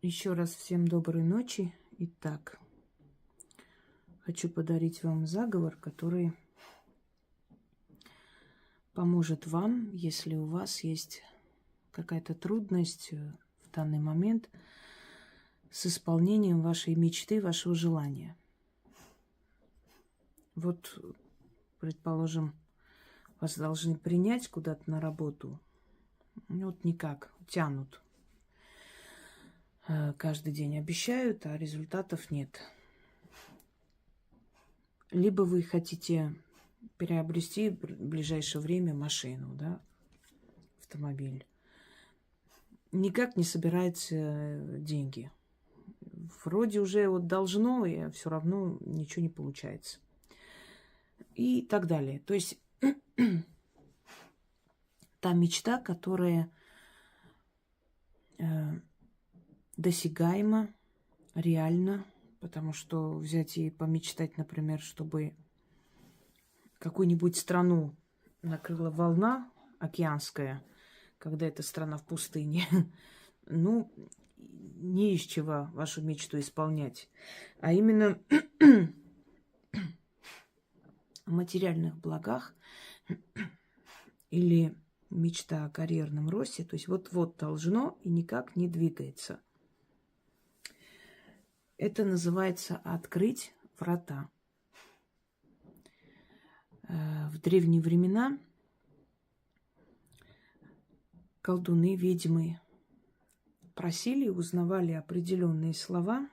Еще раз всем доброй ночи. Итак, хочу подарить вам заговор, который поможет вам, если у вас есть какая-то трудность в данный момент с исполнением вашей мечты, вашего желания. Вот, предположим, вас должны принять куда-то на работу. Вот никак, тянут. Каждый день обещают, а результатов нет. Либо вы хотите приобрести в ближайшее время машину, да, автомобиль. Никак не собираются деньги. Вроде уже вот должно, и все равно ничего не получается. И так далее. То есть та мечта, которая досягаема, реально, потому что взять и помечтать, например, чтобы какую-нибудь страну накрыла волна океанская, когда эта страна в пустыне, ну, не из чего вашу мечту исполнять. А именно о материальных благах или мечта о карьерном росте, то есть вот-вот должно и никак не двигается. Это называется открыть врата. В древние времена колдуны, ведьмы просили и узнавали определенные слова,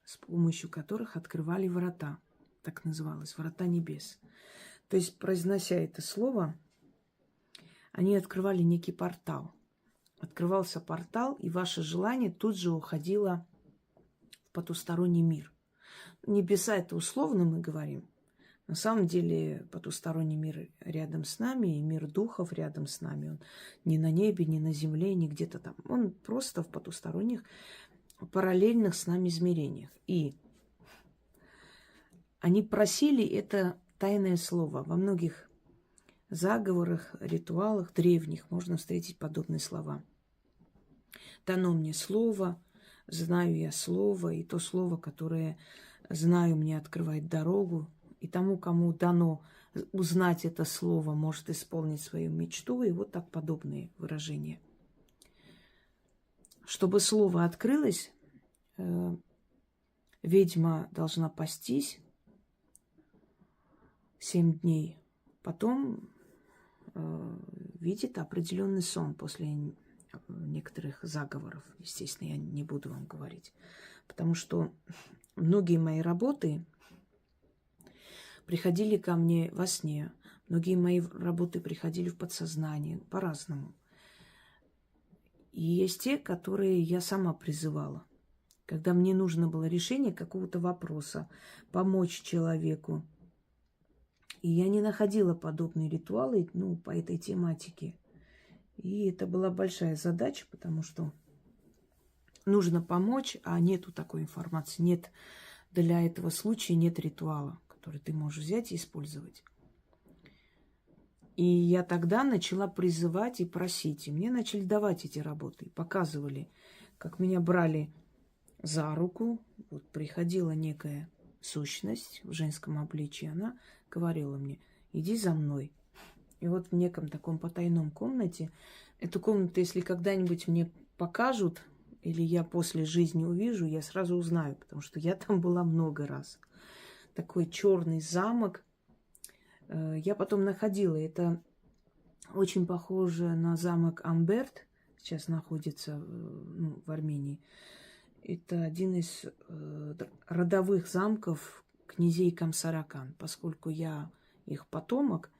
с помощью которых открывали врата. Так называлось, врата небес. То есть, произнося это слово, они открывали некий портал. Открывался портал, и ваше желание тут же уходило в потусторонний мир. Небеса — это условно мы говорим. На самом деле потусторонний мир рядом с нами, и мир духов рядом с нами. Он не на небе, не на земле, не где-то там. Он просто в потусторонних, параллельных с нами измерениях. И они просили это тайное слово. Во многих заговорах, ритуалах древних можно встретить подобные слова. Дано мне слово, знаю я слово, и то слово, которое знаю, мне открывает дорогу. И тому, кому дано узнать это слово, может исполнить свою мечту. И вот так подобные выражения. Чтобы слово открылось, ведьма должна пастись 7 дней. Потом видит определенный сон после некоторых заговоров. Естественно, я не буду вам говорить. Потому что многие мои работы приходили ко мне во сне. Многие мои работы приходили в подсознание. По-разному. И есть те, которые я сама призывала. Когда мне нужно было решение какого-то вопроса, помочь человеку. И я не находила подобные ритуалы, по этой тематике. И это была большая задача, потому что нужно помочь, а нету такой информации. Нет для этого случая, нет ритуала, который ты можешь взять и использовать. И я тогда начала призывать и просить. И мне начали давать эти работы. И показывали, как меня брали за руку. Вот приходила некая сущность в женском обличии. Она говорила мне: иди за мной. И вот в неком таком потайном комнате, эту комнату, если когда-нибудь мне покажут, или я после жизни увижу, я сразу узнаю, потому что я там была много раз. Такой черный замок. Я потом находила. Это очень похоже на замок Амберт. Сейчас находится в Армении. Это один из родовых замков князей Камсаракан. Поскольку я их потомок,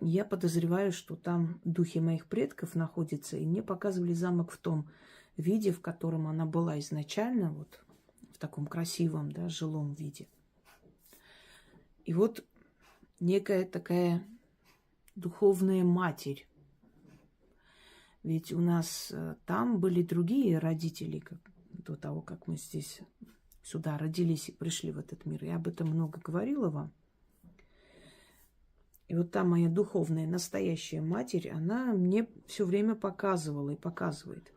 я подозреваю, что там духи моих предков находятся. И мне показывали замок в том виде, в котором она была изначально, вот в таком красивом, да, жилом виде. И вот некая такая духовная матерь. Ведь у нас там были другие родители, до того, как мы здесь сюда родились и пришли в этот мир. Я об этом много говорила вам. И вот та моя духовная, настоящая матерь, она мне все время показывала и показывает.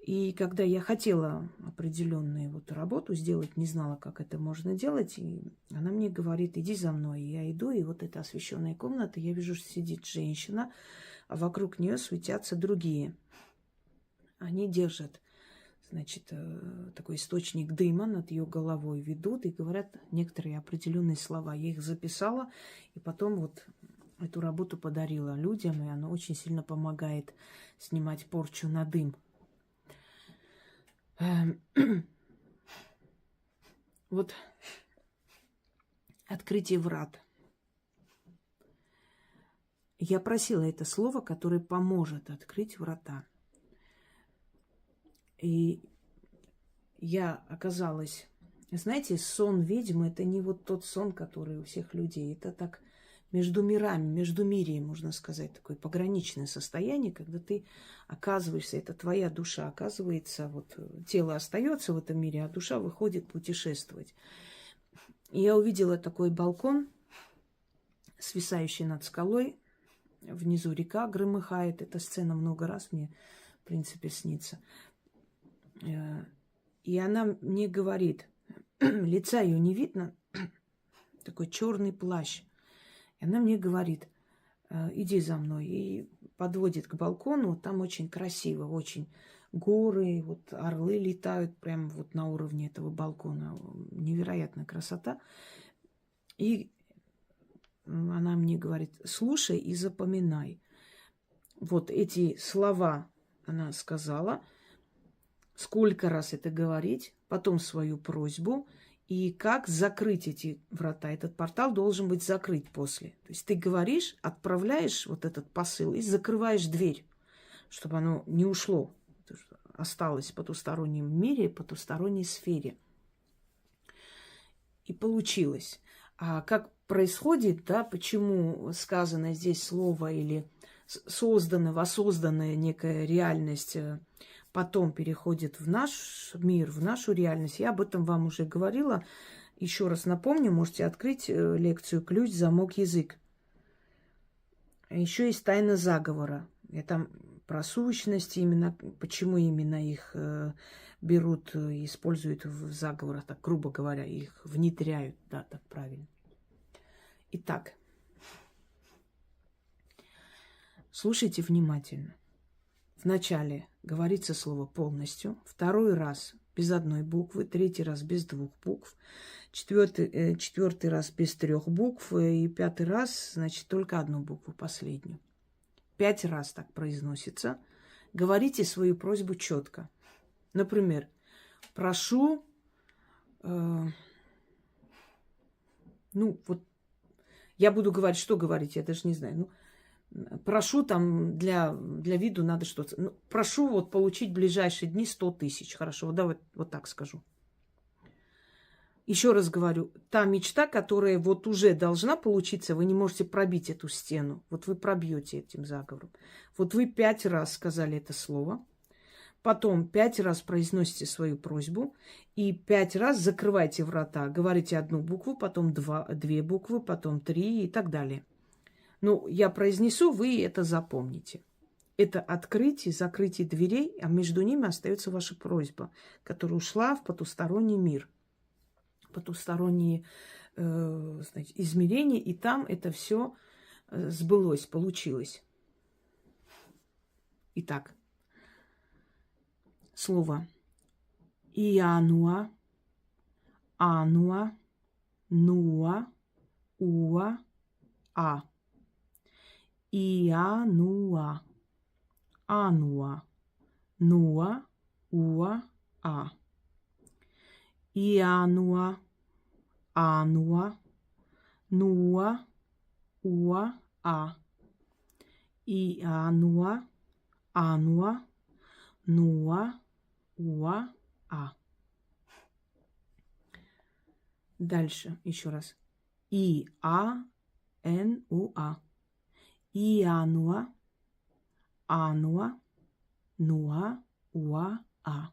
И когда я хотела определенную вот работу сделать, не знала, как это можно делать, и она мне говорит: иди за мной. И я иду, и вот эта освещенная комната, я вижу, что сидит женщина, а вокруг нее светятся другие. Они держат, значит, такой источник дыма над ее головой, ведут и говорят некоторые определенные слова. Я их записала, и потом вот эту работу подарила людям, и она очень сильно помогает снимать порчу на дым. Вот открытие врат. Я просила это слово, которое поможет открыть врата. И я оказалась... Знаете, сон ведьмы – это не вот тот сон, который у всех людей. Это так между мирами, между мирием, можно сказать, такое пограничное состояние, когда ты оказываешься, это твоя душа оказывается, вот тело остается в этом мире, а душа выходит путешествовать. И я увидела такой балкон, свисающий над скалой. Внизу река громыхает. Эта сцена много раз мне, в принципе, снится. И она мне говорит, лица ее не видно, такой черный плащ. И она мне говорит: иди за мной. И подводит к балкону. Там очень красиво, очень горы, вот орлы летают прямо вот на уровне этого балкона. Невероятная красота. И она мне говорит: слушай и запоминай. Вот эти слова она сказала. Сколько раз это говорить, потом свою просьбу, и как закрыть эти врата. Этот портал должен быть закрыт после. То есть ты говоришь, отправляешь вот этот посыл и закрываешь дверь, чтобы оно не ушло, осталось в потустороннем мире, в потусторонней сфере. И получилось. А как происходит, да, почему сказано здесь слово или создано, воссозданная некая реальность потом переходит в наш мир, в нашу реальность. Я об этом вам уже говорила. Еще раз напомню, можете открыть лекцию «Ключ, замок, язык». Еще есть тайна заговора. Я там про сущности, именно почему именно их берут и используют в заговорах, так грубо говоря, их внедряют, да, так правильно. Итак, слушайте внимательно. Вначале говорится слово полностью, второй раз без одной буквы, третий раз без двух букв, четвертый раз без трех букв и пятый раз, значит, только одну букву, последнюю. 5 раз так произносится. Говорите свою просьбу четко. Например, прошу, я буду говорить, что говорить, я даже не знаю. Прошу там для виду надо что-то. Прошу вот получить в ближайшие дни 100 тысяч. Хорошо, вот так скажу. Еще раз говорю, та мечта, которая вот уже должна получиться, вы не можете пробить эту стену. Вот вы пробьете этим заговором. Вот вы 5 раз сказали это слово. Потом 5 раз произносите свою просьбу. И 5 раз закрывайте врата. Говорите одну букву, потом 2 буквы, потом 3 и так далее. Я произнесу, вы это запомните. Это открытие, закрытие дверей, а между ними остается ваша просьба, которая ушла в потусторонний мир, потусторонние измерения, и там это все сбылось, получилось. Итак, слово Иануа, Ануа, Нуа, Уа, А. Иануа, Ануа, Нуа, Уа, А. Иануа, Ануа, Нуа, Уа, А. Иануа, Ануа, Нуа, Уа, А. Дальше еще раз. И-А-Н-У-А. Иануа, Ануа, Нуа, Уа, А.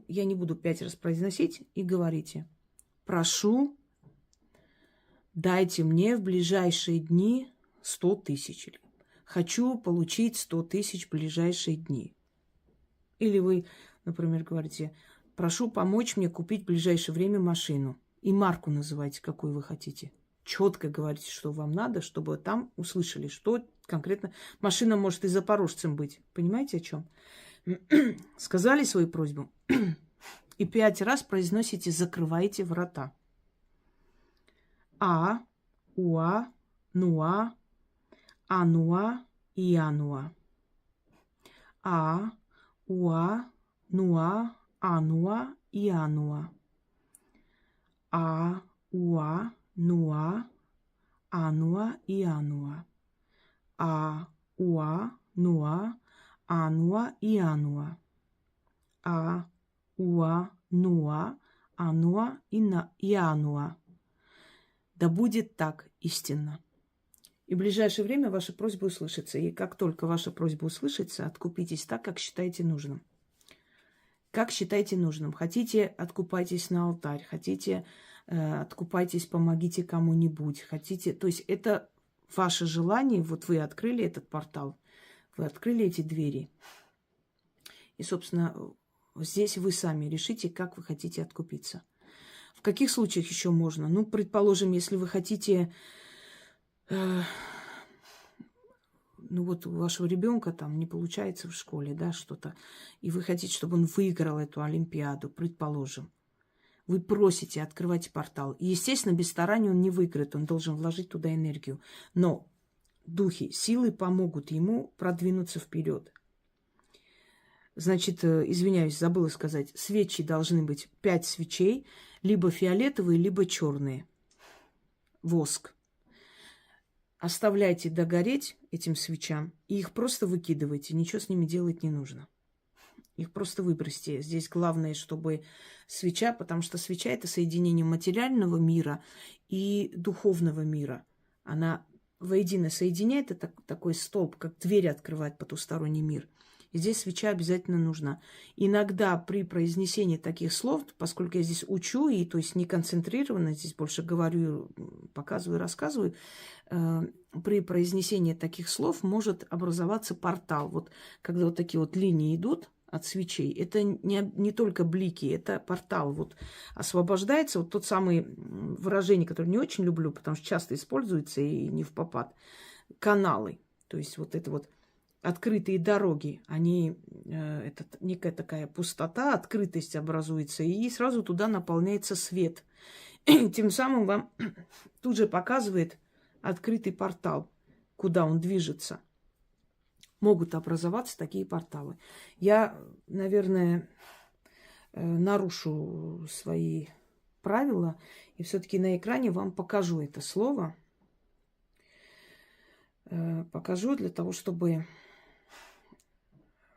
Я не буду 5 раз произносить, и говорите: прошу, дайте мне в ближайшие дни 100 тысяч. Хочу получить 100 тысяч в ближайшие дни. Или вы, например, говорите, прошу помочь мне купить в ближайшее время машину. И марку называйте, какую вы хотите. Четко говорите, что вам надо, чтобы там услышали, что конкретно. Машина может и запорожцем быть. Понимаете, о чем? Сказали свою просьбу. И 5 раз произносите «закрывайте врата». А, уа, нуа, ануа, иануа. А, уа, нуа, ануа, иануа. А, уа, нуа, ануа, иануа. А, уа, нуа, ануа, иануа. А, уа, нуа, ануа, иануа. Да будет так истинно. И в ближайшее время ваша просьба услышится. И как только ваша просьба услышится, откупитесь так, как считаете нужным. Как считаете нужным. Хотите, откупайтесь на алтарь. Хотите, откупайтесь, помогите кому-нибудь. Хотите, то есть это ваше желание. Вот вы открыли этот портал, вы открыли эти двери. И, собственно, здесь вы сами решите, как вы хотите откупиться. В каких случаях еще можно? Ну, предположим, если вы хотите... ну вот у вашего ребенка там не получается в школе, да, что-то, и вы хотите, чтобы он выиграл эту олимпиаду, предположим. Вы просите, открывайте портал. И, естественно, без старания он не выиграет, он должен вложить туда энергию. Но духи, силы помогут ему продвинуться вперед. Значит, извиняюсь, забыла сказать, свечи должны быть 5 свечей, либо фиолетовые, либо черные. Воск. Оставляйте догореть этим свечам и их просто выкидывайте. Ничего с ними делать не нужно. Их просто выбросьте. Здесь главное, чтобы свеча, потому что свеча – это соединение материального мира и духовного мира. Она воедино соединяет, это такой столб, как дверь открывает потусторонний мир. И здесь свеча обязательно нужна. Иногда при произнесении таких слов, поскольку я здесь учу, и то есть не концентрированно, здесь больше говорю, показываю, рассказываю, при произнесении таких слов может образоваться портал. Вот когда вот такие вот линии идут от свечей, это не только блики, это портал. Вот освобождается вот тот самый выражение, которое не очень люблю, потому что часто используется и не впопад. Каналы. То есть вот это вот открытые дороги, они, это некая такая пустота, открытость образуется, и сразу туда наполняется свет. Тем самым вам тут же показывает открытый портал, куда он движется. Могут образоваться такие порталы. Я, наверное, нарушу свои правила, и все-таки на экране вам покажу это слово. Покажу для того, чтобы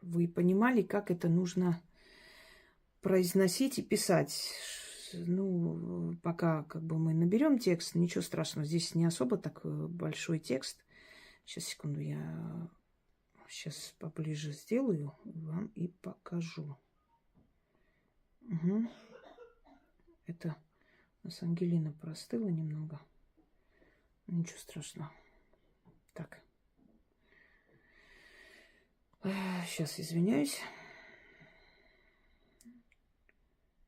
вы понимали, как это нужно произносить и писать. Ну, пока как бы мы наберем текст, ничего страшного. Здесь не особо так большой текст. Сейчас, секунду, я сейчас поближе сделаю вам и покажу. Угу. Это у нас Ангелина простыла немного. Ничего страшного. Так. Сейчас извиняюсь.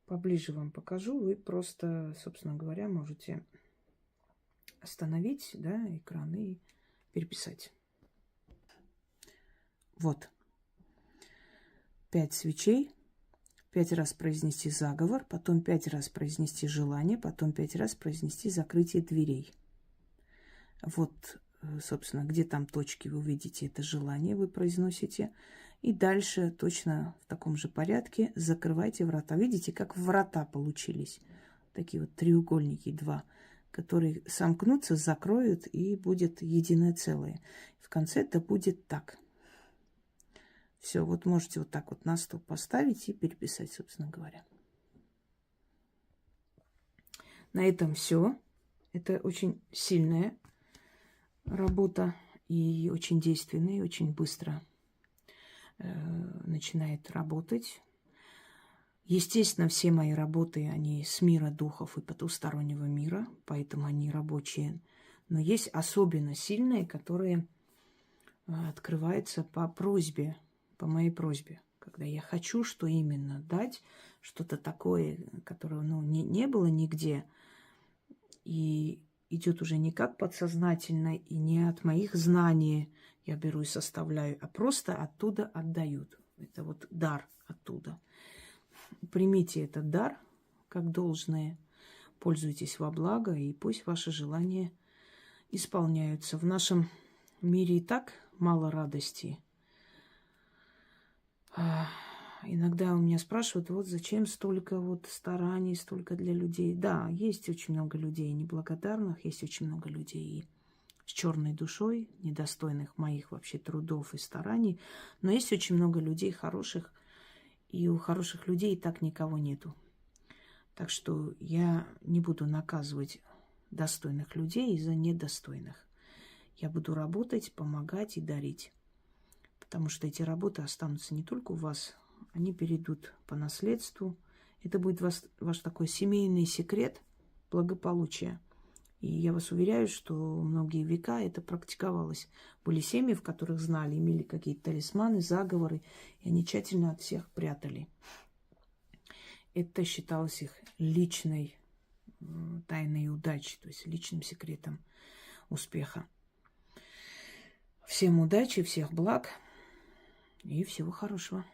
Поближе вам покажу. Вы просто, собственно говоря, можете остановить, да, экран и переписать. Вот. 5 свечей. 5 раз произнести заговор, потом 5 раз произнести желание, потом 5 раз произнести закрытие дверей. Вот, собственно, где там точки вы видите это желание, вы произносите. И дальше точно в таком же порядке закрывайте врата. Видите, как врата получились. Такие вот треугольники, 2, которые сомкнутся, закроют, и будет единое целое. В конце это будет так. Все, вот можете вот так вот на стол поставить и переписать, собственно говоря. На этом все. Это очень сильная работа и очень действенная, и очень быстро начинает работать. Естественно, все мои работы, они с мира духов и потустороннего мира, поэтому они рабочие. Но есть особенно сильные, которые открываются по просьбе, по моей просьбе. когда я хочу что именно дать, что-то такое, которого не было нигде, и идет уже не как подсознательно и не от моих знаний я беру и составляю, а просто оттуда отдают. Это вот дар оттуда. Примите этот дар как должное, пользуйтесь во благо, и пусть ваши желания исполняются. В нашем мире и так мало радости. Иногда у меня спрашивают, вот зачем столько вот стараний, столько для людей. Да, есть очень много людей неблагодарных, есть очень много людей с черной душой, недостойных моих вообще трудов и стараний. Но есть очень много людей хороших, и у хороших людей и так никого нету. Так что я не буду наказывать достойных людей из-за недостойных. Я буду работать, помогать и дарить. Потому что эти работы останутся не только у вас, они перейдут по наследству. Это будет ваш такой семейный секрет благополучия. И я вас уверяю, что многие века это практиковалось. Были семьи, в которых знали, имели какие-то талисманы, заговоры, и они тщательно от всех прятали. Это считалось их личной тайной удачи, то есть личным секретом успеха. Всем удачи, всех благ и всего хорошего.